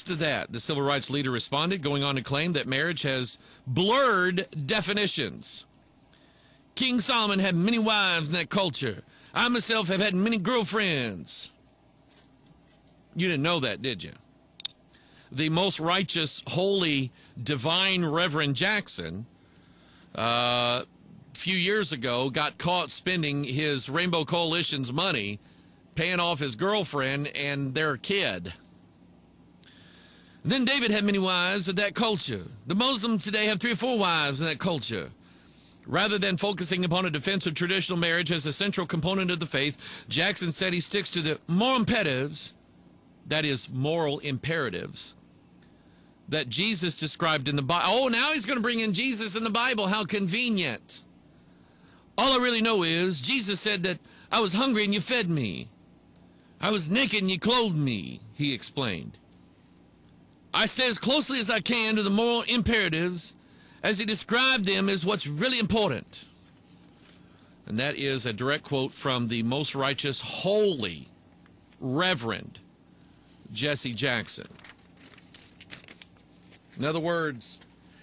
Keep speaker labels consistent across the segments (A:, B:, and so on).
A: to that, the civil rights leader responded, going on to claim that marriage has blurred definitions. King Solomon had many wives in that culture. I myself have had many girlfriends. You didn't know that, did you? The most righteous, holy, divine Reverend Jackson, a few years ago, got caught spending his Rainbow Coalition's money paying off his girlfriend and their kid. Then David had many wives of that culture. The Muslims today have 3 or 4 wives in that culture. Rather than focusing upon a defense of traditional marriage as a central component of the faith, Jackson said he sticks to the moral imperatives, that is, moral imperatives, that Jesus described in the Bible. Oh, now he's going to bring in Jesus in the Bible. How convenient. All I really know is Jesus said that I was hungry and you fed me. I was naked and you clothed me, he explained. I stay as closely as I can to the moral imperatives as he described them as what's really important. And that is a direct quote from the most righteous, holy Reverend Jesse Jackson. In other words,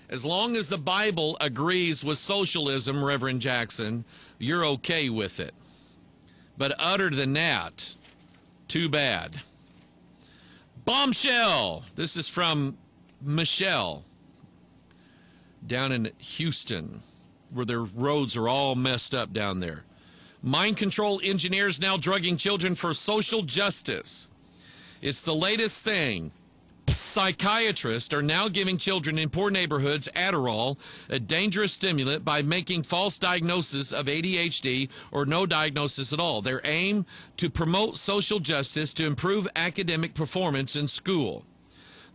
A: as long as the Bible agrees with socialism, Reverend Jackson, you're okay with it. But other than that, too bad. Bombshell! This is from Michelle down in Houston, where their roads are all messed up down there. Mind control engineers now drugging children for social justice. It's the latest thing. Psychiatrists are now giving children in poor neighborhoods Adderall, a dangerous stimulant, by making false diagnosis of ADHD or no diagnosis at all. Their aim to promote social justice to improve academic performance in school.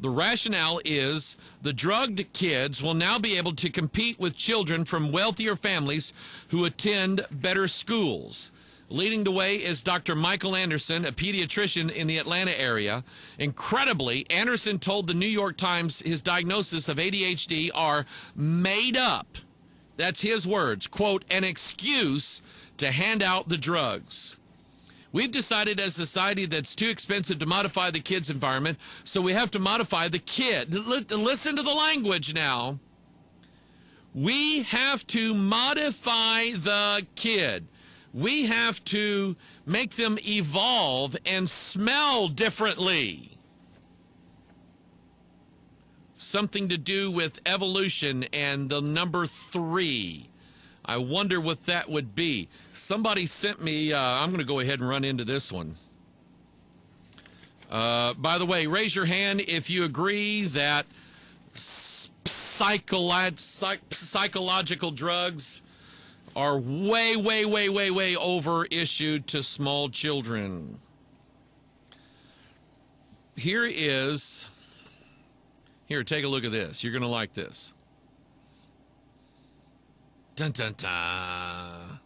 A: The rationale is the drugged kids will now be able to compete with children from wealthier families who attend better schools. Leading the way is Dr. Michael Anderson, a pediatrician in the Atlanta area. Incredibly, Anderson told the New York Times his diagnosis of ADHD are made up. That's his words. Quote, an excuse to hand out the drugs. We've decided as a society that it's too expensive to modify the kid's environment, so we have to modify the kid. Listen to the language now. We have to modify the kid. We have to make them evolve and smell differently. Something to do with evolution and the number 3. I wonder what that would be. Somebody sent me, I'm going to go ahead and run into this one. By the way, raise your hand if you agree that psychological drugs are way over issued to small children. Here, take a look at this. You're going to like this. Dun dun dun.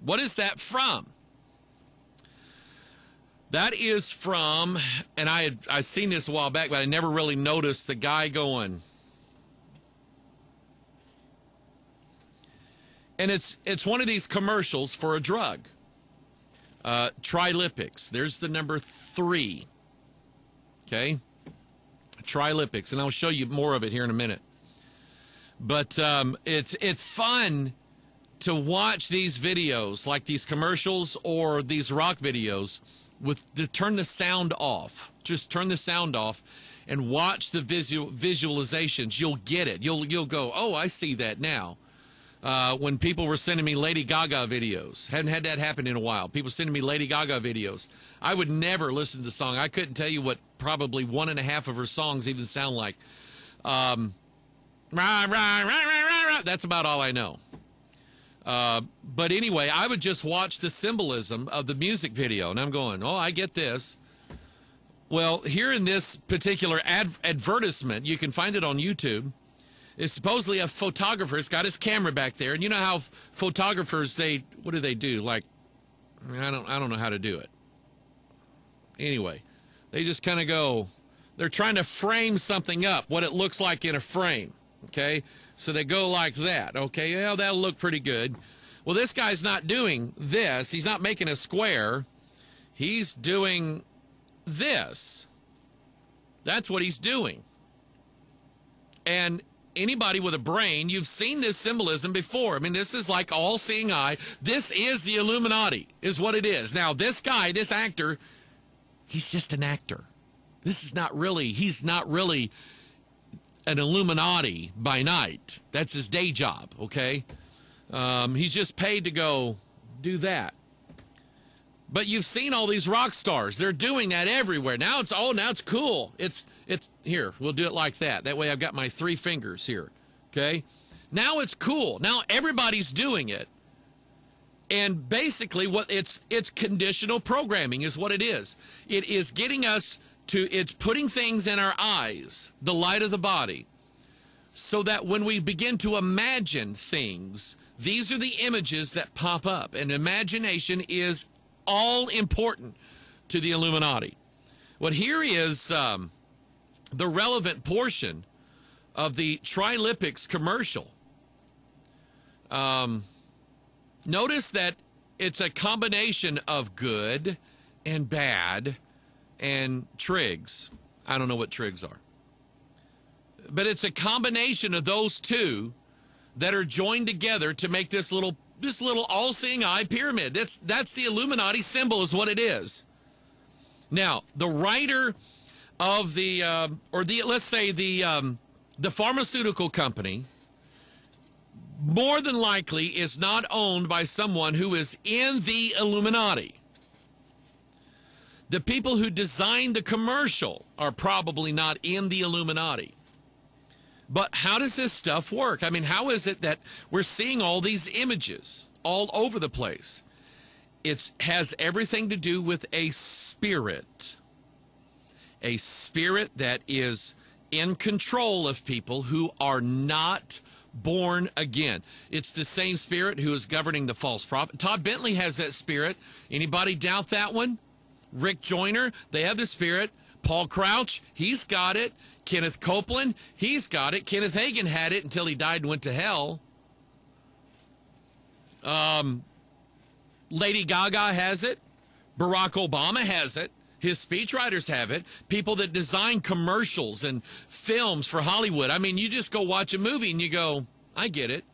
A: What is that from? That is from, and I seen this a while back, but I never really noticed the guy going. And it's one of these commercials for a drug. Trilipix. There's the number 3. Okay? Trilipix. And I'll show you more of it here in a minute. But it's fun to watch these videos, like these commercials or these rock videos, to turn the sound off. Just turn the sound off and watch the visualizations. You'll get it. You'll go, oh, I see that now. When people were sending me Lady Gaga videos. Hadn't had that happen in a while. People sending me Lady Gaga videos. I would never listen to the song. I couldn't tell you what probably 1.5 of her songs even sound like. That's about all I know. But anyway, I would just watch the symbolism of the music video, and I'm going, oh, I get this. Well, here in this particular advertisement, you can find it on YouTube. It's supposedly a photographer. It's got his camera back there, and you know how photographers, what do they do? Like, I don't know how to do it. Anyway, they just kind of go. They're trying to frame something up, what it looks like in a frame. Okay, so they go like that. Okay, well, that'll look pretty good. Well, this guy's not doing this. He's not making a square. He's doing this. That's what he's doing. And anybody with a brain, you've seen this symbolism before. I mean, this is like all-seeing eye. This is the Illuminati, is what it is. Now, this guy, this actor, he's just an actor. He's not really an Illuminati by night. That's his day job, okay? He's just paid to go do that. But you've seen all these rock stars. They're doing that everywhere. Now it's cool. It's here, we'll do it like that. That way I've got my 3 fingers here, okay? Now it's cool. Now everybody's doing it. And basically it's conditional programming is what it is. It is getting us to, it's putting things in our eyes, the light of the body, so that when we begin to imagine things, these are the images that pop up. And imagination is all important to the Illuminati. What here is the relevant portion of the Trilipix commercial. Notice that it's a combination of good and bad and trigs. I don't know what trigs are. But it's a combination of those two that are joined together to make this little all-seeing eye pyramid. That's the Illuminati symbol is what it is. Now, the writer of let's say the pharmaceutical company more than likely is not owned by someone who is in the Illuminati. The people who designed the commercial are probably not in the Illuminati. But how does this stuff work? I mean, how is it that we're seeing all these images all over the place? It has everything to do with a spirit that is in control of people who are not born again. It's the same spirit who is governing the false prophet. Todd Bentley has that spirit. Anybody doubt that one? Rick Joyner, they have the spirit. Paul Crouch, he's got it. Kenneth Copeland, he's got it. Kenneth Hagin had it until he died and went to hell. Lady Gaga has it. Barack Obama has it. His speechwriters have it. People that design commercials and films for Hollywood. I mean, you just go watch a movie and you go, I get it.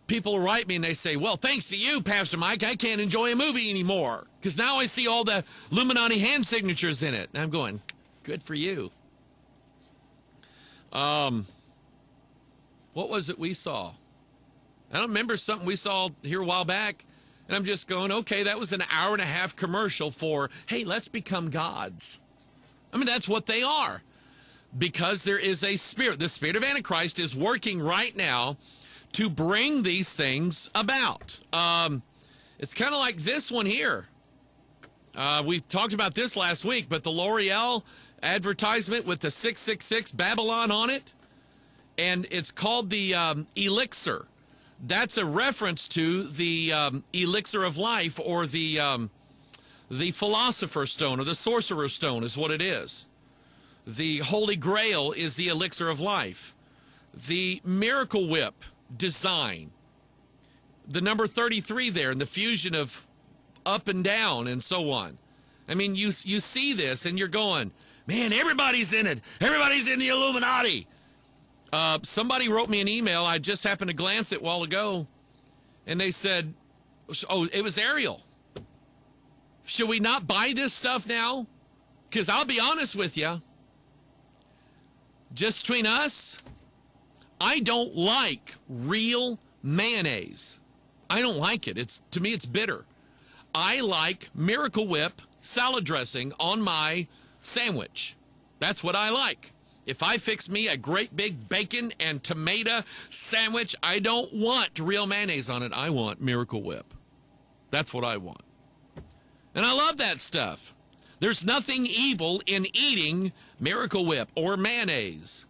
A: People write me and they say, well, thanks to you, Pastor Mike, I can't enjoy a movie anymore because now I see all the Illuminati hand signatures in it. And I'm going, good for you. What was it we saw? I don't remember something we saw here a while back. And I'm just going, okay, that was an hour-and-a-half commercial for, hey, let's become gods. I mean, that's what they are. Because there is a spirit. The spirit of Antichrist is working right now to bring these things about. It's kind of like this one here. We talked about this last week, but the L'Oreal advertisement with the 666 Babylon on it, and it's called the Elixir. That's a reference to the elixir of life, or the philosopher's stone, or the sorcerer's stone is what it is. The Holy Grail is the elixir of life. The Miracle Whip design, the number 33 there, and the fusion of up and down and so on. I mean, you see this and you're going, man, everybody's in it. Everybody's in the Illuminati. Somebody wrote me an email. I just happened to glance it a while ago, and they said, oh, it was Ariel. Should we not buy this stuff now? Because I'll be honest with you, just between us, I don't like real mayonnaise. I don't like it. To me, it's bitter. I like Miracle Whip salad dressing on my sandwich. That's what I like. If I fix me a great big bacon and tomato sandwich, I don't want real mayonnaise on it. I want Miracle Whip. That's what I want. And I love that stuff. There's nothing evil in eating Miracle Whip or mayonnaise.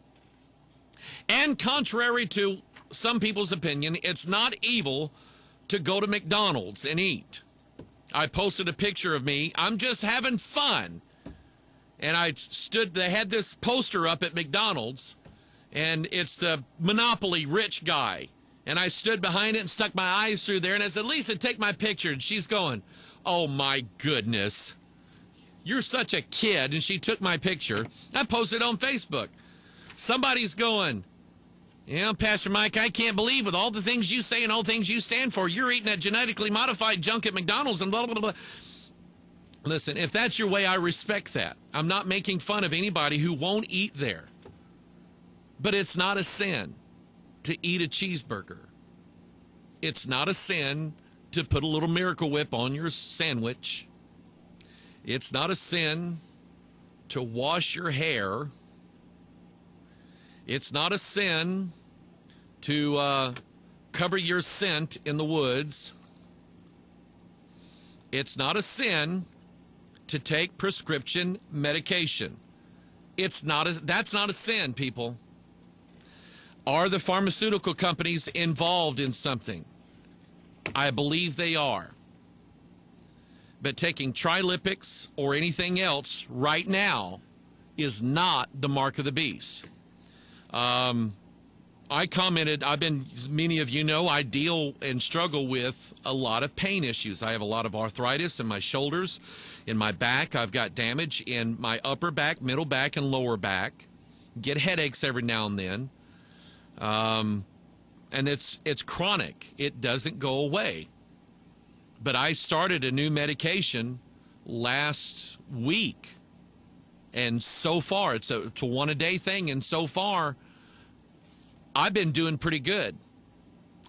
A: And contrary to some people's opinion, it's not evil to go to McDonald's and eat. I posted a picture of me. I'm just having fun. And they had this poster up at McDonald's, and it's the Monopoly rich guy. And I stood behind it and stuck my eyes through there, and I said, Lisa, take my picture. And she's going, oh, my goodness. You're such a kid. And she took my picture. I posted on Facebook. Somebody's going, yeah, Pastor Mike, I can't believe with all the things you say and all the things you stand for, you're eating that genetically modified junk at McDonald's and blah, blah, blah. Listen, if that's your way, I respect that. I'm not making fun of anybody who won't eat there. But it's not a sin to eat a cheeseburger. It's not a sin to put a little Miracle Whip on your sandwich. It's not a sin to wash your hair. It's not a sin to cover your scent in the woods. It's not a sin to take prescription medication. That's not a sin, people. Are the pharmaceutical companies involved in something? I believe they are. But taking Trilipix or anything else right now is not the mark of the beast. I commented, many of you know, I deal and struggle with a lot of pain issues. I have a lot of arthritis in my shoulders, in my back. I've got damage in my upper back, middle back, and lower back. Get headaches every now and then. And it's chronic. It doesn't go away. But I started a new medication last week. And so far, it's a one-a-day thing, and so far, I've been doing pretty good.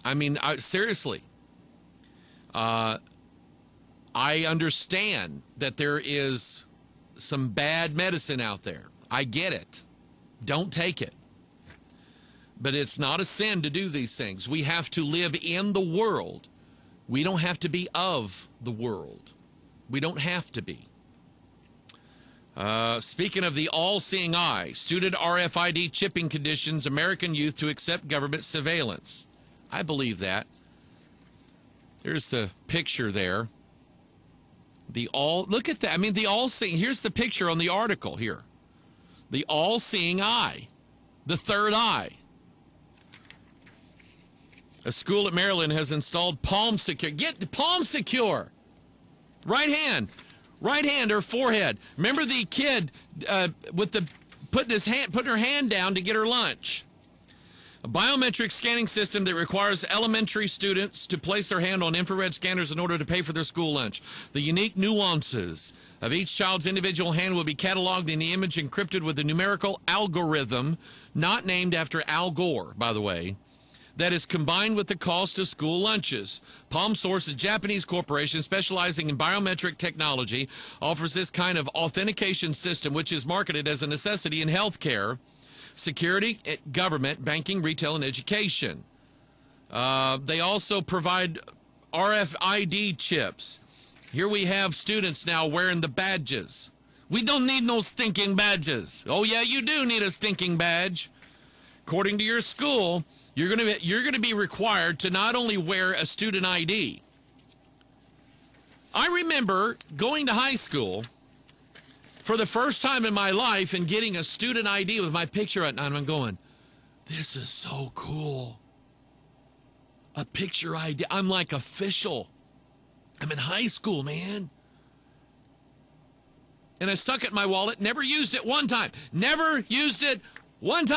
A: I mean, seriously. I understand that there is some bad medicine out there. I get it. Don't take it. But it's not a sin to do these things. We have to live in the world. We don't have to be of the world. We don't have to be. Speaking of the all-seeing eye, student RFID chipping conditions American youth to accept government surveillance. I believe that. There's the picture there. Look at that. I mean, the all-seeing. Here's the picture on the article here. The all-seeing eye. The third eye. A school at Maryland has installed Palm Secure. Get the Palm Secure. Right hand or forehead. Remember the kid putting her hand down to get her lunch. A biometric scanning system that requires elementary students to place their hand on infrared scanners in order to pay for their school lunch. The unique nuances of each child's individual hand will be cataloged in the image, encrypted with a numerical algorithm, not named after Al Gore, by the way, that is combined with the cost of school lunches. PalmSource, a Japanese corporation specializing in biometric technology, offers this kind of authentication system, which is marketed as a necessity in healthcare, security, government, banking, retail, and education. They also provide RFID chips. Here we have students now wearing the badges. We don't need no stinking badges. Oh, yeah, you do need a stinking badge. According to your school, you're going to be required to not only wear a student ID. I remember going to high school for the first time in my life and getting a student ID with my picture on it, and I'm going, this is so cool. A picture ID. I'm like official. I'm in high school, man. And I stuck it in my wallet, never used it one time. Never used it one time.